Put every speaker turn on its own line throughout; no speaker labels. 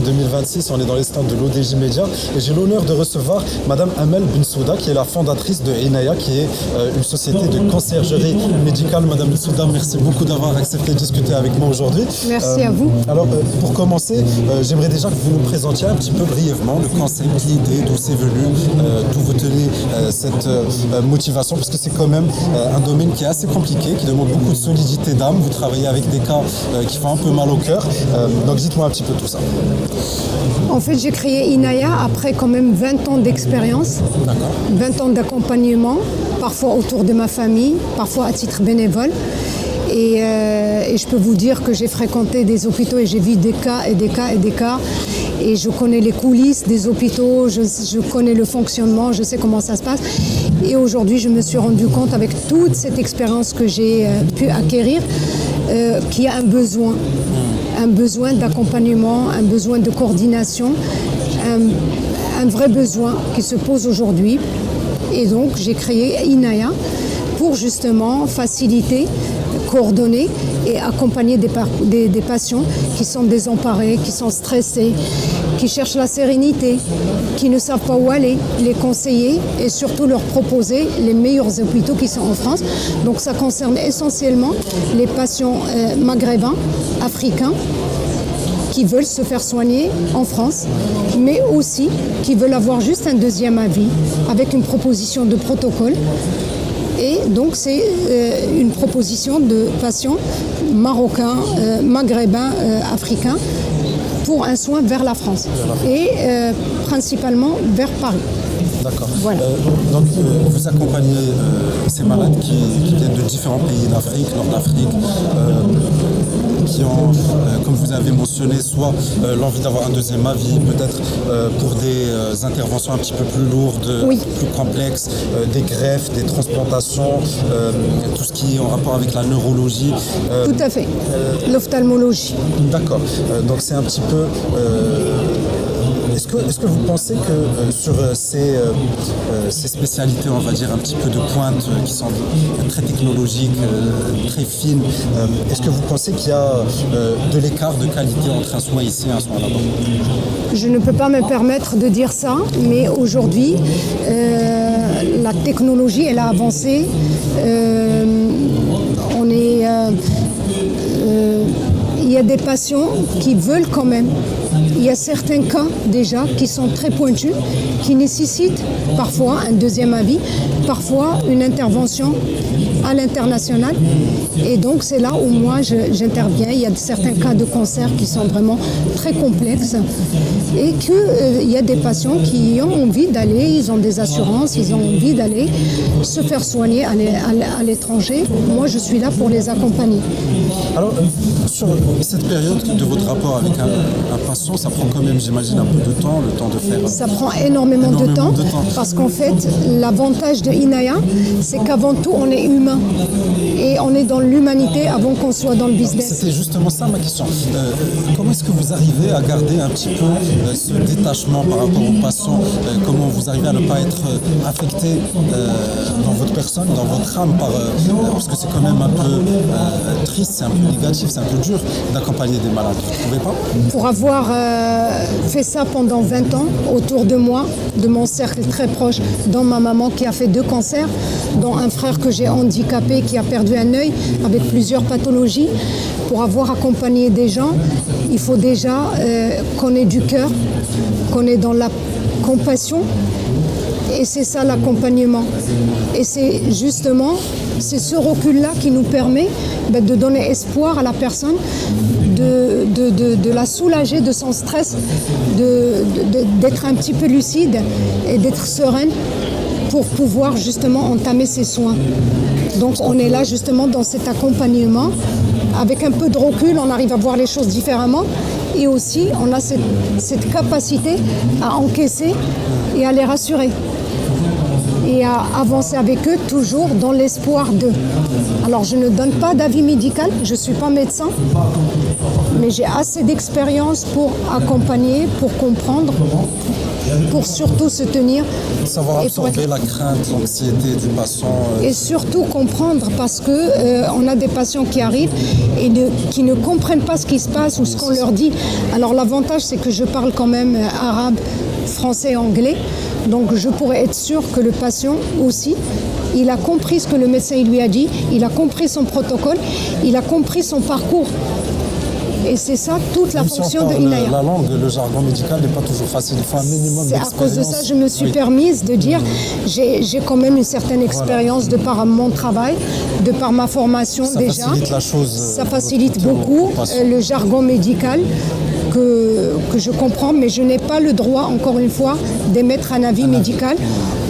2026, on est dans les stands de l'ODJ Média et j'ai l'honneur de recevoir Madame Amel Bensouda qui est la fondatrice de Inaya qui est une société de conciergerie médicale. Madame Bensouda, merci beaucoup d'avoir accepté de discuter avec moi aujourd'hui.
Merci à vous.
Alors pour commencer, j'aimerais déjà que vous nous présentiez un petit peu brièvement le concept, l'idée, d'où c'est venu, d'où vous tenez cette motivation parce que c'est quand même un domaine qui est assez compliqué, qui demande beaucoup de solidité d'âme. Vous travaillez avec des cas qui font un peu mal au cœur. Donc dites-moi un petit peu tout ça.
En fait, j'ai créé Inaya après quand même 20 ans d'expérience, 20 ans d'accompagnement, parfois autour de ma famille, parfois à titre bénévole. Et je peux vous dire que j'ai fréquenté des hôpitaux et j'ai vu des cas et des cas et des cas. Et je connais les coulisses des hôpitaux, je connais le fonctionnement, je sais comment ça se passe. Et aujourd'hui, je me suis rendu compte avec toute cette expérience que j'ai pu acquérir qu'il y a un besoin d'accompagnement, un besoin de coordination, un vrai besoin qui se pose aujourd'hui. Et donc, j'ai créé Inaya pour justement faciliter, coordonner et accompagner des patients qui sont désemparés, qui sont stressés, qui cherchent la sérénité, qui ne savent pas où aller, les conseiller et surtout leur proposer les meilleurs hôpitaux qui sont en France. Donc ça concerne essentiellement les patients maghrébins, africains, qui veulent se faire soigner en France, mais aussi qui veulent avoir juste un deuxième avis avec une proposition de protocole. Et donc c'est une proposition de patients marocains, maghrébins, africains pour un soin vers la France et principalement vers Paris.
D'accord.
Voilà.
Donc vous accompagnez ces malades qui viennent de différents pays d'Afrique, Nord d'Afrique, qui ont, comme vous avez mentionné, soit l'envie d'avoir un deuxième avis, peut-être pour des interventions un petit peu plus lourdes,
Oui.
plus complexes, des greffes, des transplantations, tout ce qui est en rapport avec la neurologie.
Tout à fait. L'ophtalmologie.
D'accord. Donc c'est un petit peu... Est-ce que vous pensez que sur ces spécialités, on va dire un petit peu de pointe, qui sont très technologiques, très fines, est-ce que vous pensez qu'il y a de l'écart de qualité entre un soin ici et un soin là-bas?
Je ne peux pas me permettre de dire ça, mais aujourd'hui, la technologie, elle a avancé. Il y a des patients qui veulent quand même. Il y a certains cas déjà qui sont très pointus, qui nécessitent parfois un deuxième avis, parfois une intervention à l'international. Et donc c'est là où moi j'interviens. Il y a certains cas de cancer qui sont vraiment très complexes et qu'il y a des patients qui ont envie d'aller, ils ont des assurances, ils ont envie d'aller se faire soigner à l'étranger. Moi je suis là pour les accompagner.
Alors, sur cette période de votre rapport avec un patient, ça prend quand même, j'imagine, un peu de temps, le temps de faire...
Ça prend énormément de temps parce qu'en fait, l'avantage de Inaya, c'est qu'avant tout, on est humain. Et on est dans l'humanité avant qu'on soit dans le business.
C'était justement ça ma question. Comment est-ce que vous arrivez à garder un petit peu ce détachement par rapport aux patients? Comment vous arrivez à ne pas être affecté dans votre personne, dans votre âme, parce que c'est quand même un peu triste, c'est un peu négatif, c'est un peu dur d'accompagner des malades. Vous ne trouvez pas?
Pour avoir fait ça pendant 20 ans autour de moi, de mon cercle très proche, dont ma maman qui a fait 2 cancers, dont un frère que j'ai handicapé qui a perdu un œil avec plusieurs pathologies. Pour avoir accompagné des gens, il faut déjà qu'on ait du cœur, qu'on ait dans la compassion. Et c'est ça l'accompagnement. Et c'est justement, c'est ce recul-là qui nous permet de donner espoir à la personne, de la soulager de son stress, d'être un petit peu lucide et d'être sereine pour pouvoir justement entamer ses soins. Donc on est là justement dans cet accompagnement. Avec un peu de recul, on arrive à voir les choses différemment. Et aussi, on a cette capacité à encaisser et à les rassurer. Et à avancer avec eux toujours dans l'espoir d'eux. Alors je ne donne pas d'avis médical, je ne suis pas médecin, mais j'ai assez d'expérience pour accompagner, pour comprendre pour surtout se tenir.
Savoir
et pour
absorber la crainte, l'anxiété du patient.
Et surtout comprendre parce que on a des patients qui arrivent et qui ne comprennent pas ce qui se passe ou ce qu'on leur dit. Alors l'avantage c'est que je parle quand même arabe, français, anglais. Donc je pourrais être sûre que le patient aussi, il a compris ce que le médecin lui a dit, il a compris son protocole, il a compris son parcours. Et c'est ça toute la fonction de Inaya.
La langue, le jargon médical n'est pas toujours facile, il faut un minimum d'expérience.
C'est à cause de ça que je me suis permise de dire, j'ai quand même une certaine expérience de par mon travail, de par ma formation déjà.
Ça facilite la chose.
Ça facilite beaucoup le jargon médical. Que je comprends, mais je n'ai pas le droit, encore une fois, d'émettre un avis médical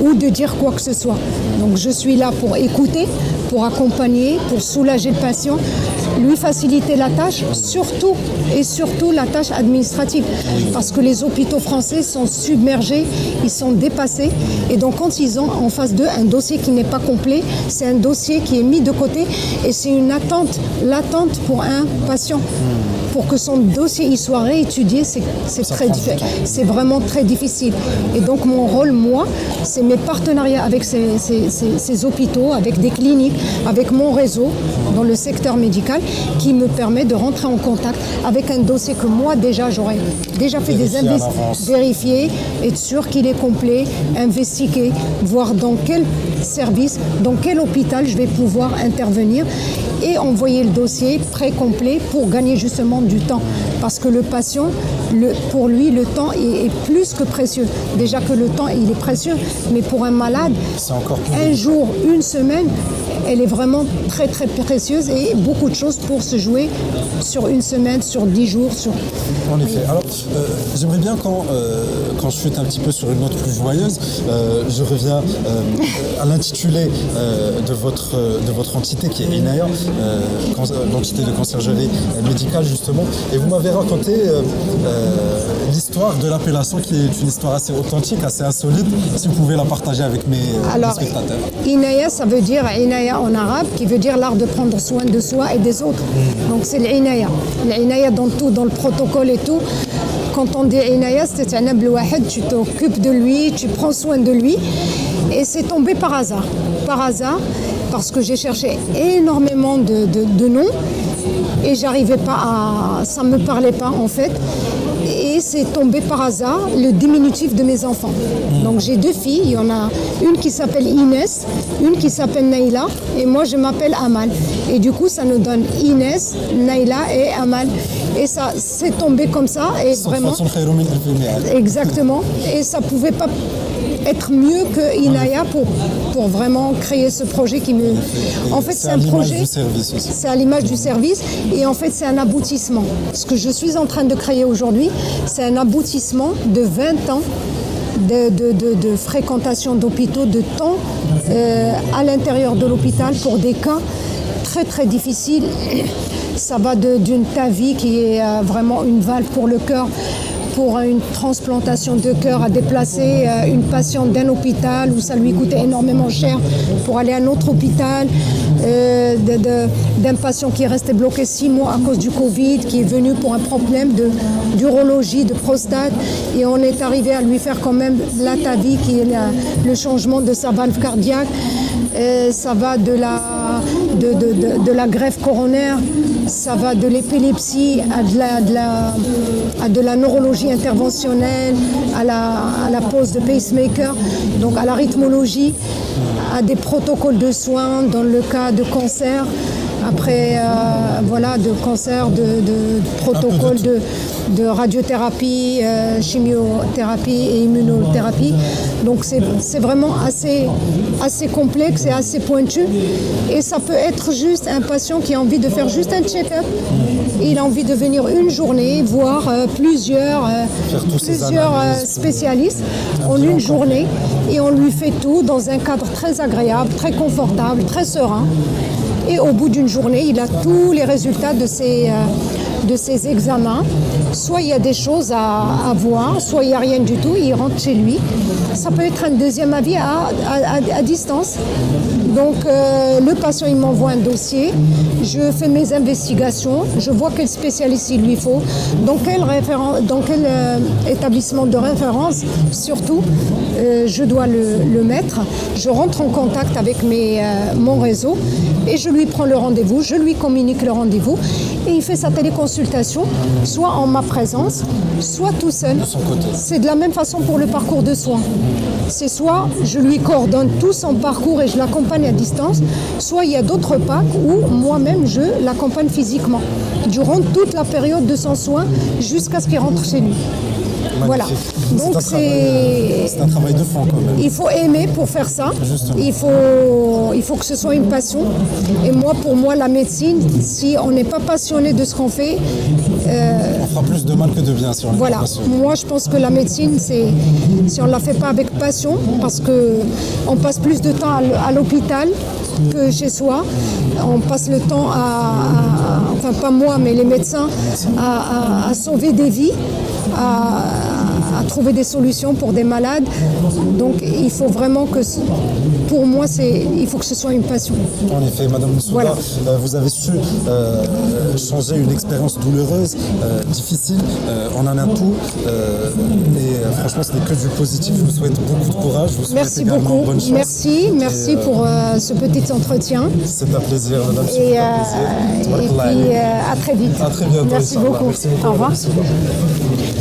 ou de dire quoi que ce soit. Donc je suis là pour écouter, pour accompagner, pour soulager le patient, lui faciliter la tâche, surtout la tâche administrative. Parce que les hôpitaux français sont submergés, ils sont dépassés. Et donc quand ils ont en face d'eux un dossier qui n'est pas complet, c'est un dossier qui est mis de côté et c'est une attente, l'attente pour un patient. Pour que son dossier y soit réétudié, c'est vraiment très difficile. Et donc mon rôle, moi, c'est mes partenariats avec ces hôpitaux, avec des cliniques, avec mon réseau dans le secteur médical qui me permet de rentrer en contact avec un dossier que moi déjà j'aurais déjà fait des vérifier, être sûr qu'il est complet, investiguer, voir dans quel service, dans quel hôpital je vais pouvoir intervenir et envoyer le dossier prêt complet pour gagner justement du temps. Parce que le patient, pour lui, le temps est plus que précieux. Déjà que le temps, il est précieux, mais pour un malade, un jour, une semaine, elle est vraiment très très précieuse et beaucoup de choses pour se jouer sur une semaine, sur 10 jours.
En effet. Alors, j'aimerais bien quand je suis un petit peu sur une note plus joyeuse, je reviens à l'intitulé de votre entité qui est Inaya, l'entité de conciergerie médicale justement. Et vous m'avez raconté l'histoire de l'appellation qui est une histoire assez authentique, assez insolite. Si vous pouvez la partager avec mes spectateurs.
Inaya, ça veut dire Inaya en arabe, qui veut dire l'art de prendre soin de soi et des autres. Donc c'est l'Inaya. L'Inaya dans tout, dans le protocole et tout. Quand on dit Inaya, c'est un abl wahed, tu t'occupes de lui, tu prends soin de lui. Et c'est tombé par hasard. Par hasard, parce que j'ai cherché énormément de noms et j'arrivais pas à... ça me parlait pas en fait. Et c'est tombé par hasard le diminutif de mes enfants. Donc j'ai 2 filles, il y en a une qui s'appelle Inès, une qui s'appelle Naïla et moi je m'appelle Amal. Et du coup ça nous donne Inès, Naïla et Amal. Et ça c'est tombé comme ça et vraiment... Exactement. Et ça pouvait pas être mieux que Inaya pour vraiment créer ce projet qui me... En fait, c'est un projet, c'est à l'image du service et en fait, c'est un aboutissement. Ce que je suis en train de créer aujourd'hui, c'est un aboutissement de 20 ans de fréquentation d'hôpitaux, de temps à l'intérieur de l'hôpital pour des cas très très difficiles. Ça va d'une TAVI qui est vraiment une valve pour le cœur, pour une transplantation de cœur à déplacer une patiente d'un hôpital où ça lui coûtait énormément cher pour aller à un autre hôpital, d'un patient qui est resté bloqué 6 mois à cause du Covid, qui est venu pour un problème d'urologie, de prostate et on est arrivé à lui faire quand même la TAVI qui est le changement de sa valve cardiaque. Ça va de la greffe coronaire, ça va de l'épilepsie à de la neurologie interventionnelle, à la pose de pacemaker, donc à la rythmologie, à des protocoles de soins dans le cas de cancer. Après, de cancer, de protocole de radiothérapie, chimiothérapie et immunothérapie. Donc c'est vraiment assez complexe et assez pointu. Et ça peut être juste un patient qui a envie de faire juste un check-up. Il a envie de venir une journée, voir plusieurs spécialistes en une journée. Et on lui fait tout dans un cadre très agréable, très confortable, très serein. Et au bout d'une journée, il a tous les résultats de de ses examens. Soit il y a des choses à voir, soit il n'y a rien du tout, il rentre chez lui. Ça peut être un deuxième avis à distance. Donc le patient il m'envoie un dossier, je fais mes investigations, je vois quel spécialiste il lui faut, dans quel établissement de référence surtout je dois le mettre. Je rentre en contact avec mon réseau et je lui prends le rendez-vous, je lui communique le rendez-vous et il fait sa téléconsultation, soit en ma présence, soit tout seul.
De son côté.
C'est de la même façon pour le parcours de soins. C'est soit je lui coordonne tout son parcours et je l'accompagne à distance, soit il y a d'autres packs où moi-même je l'accompagne physiquement durant toute la période de son soin jusqu'à ce qu'il rentre chez lui.
Magnifique.
Voilà. Donc
c'est un travail de fond quand même.
Il faut aimer pour faire ça.
Justement.
Il faut que ce soit une passion. Et pour moi, la médecine, si on n'est pas passionné de ce qu'on fait,
on fera plus de mal que de bien si on n'est
voilà.
pas passionné.
Moi, je pense que la médecine, si on ne la fait pas avec passion, parce qu'on passe plus de temps à l'hôpital que chez soi. On passe le temps enfin pas moi, mais les médecins, à sauver des vies, à trouver des solutions pour des malades. Donc il faut vraiment que, pour moi, il faut que ce soit une passion.
En effet, Madame Moussouda,
Voilà.
vous avez su changer une expérience douloureuse, difficile, en un atout. Et franchement, ce n'est que du positif. Je vous souhaite beaucoup de courage. Je vous souhaite
Merci
également
beaucoup.
bonne chance.
Merci pour ce petit entretien.
C'est un plaisir, Madame
Et
Moussouda.
puis à très vite.
À très bientôt.
Merci
Inch'Allah.
beaucoup.
Merci beaucoup.
Au revoir.
Madame Moussouda.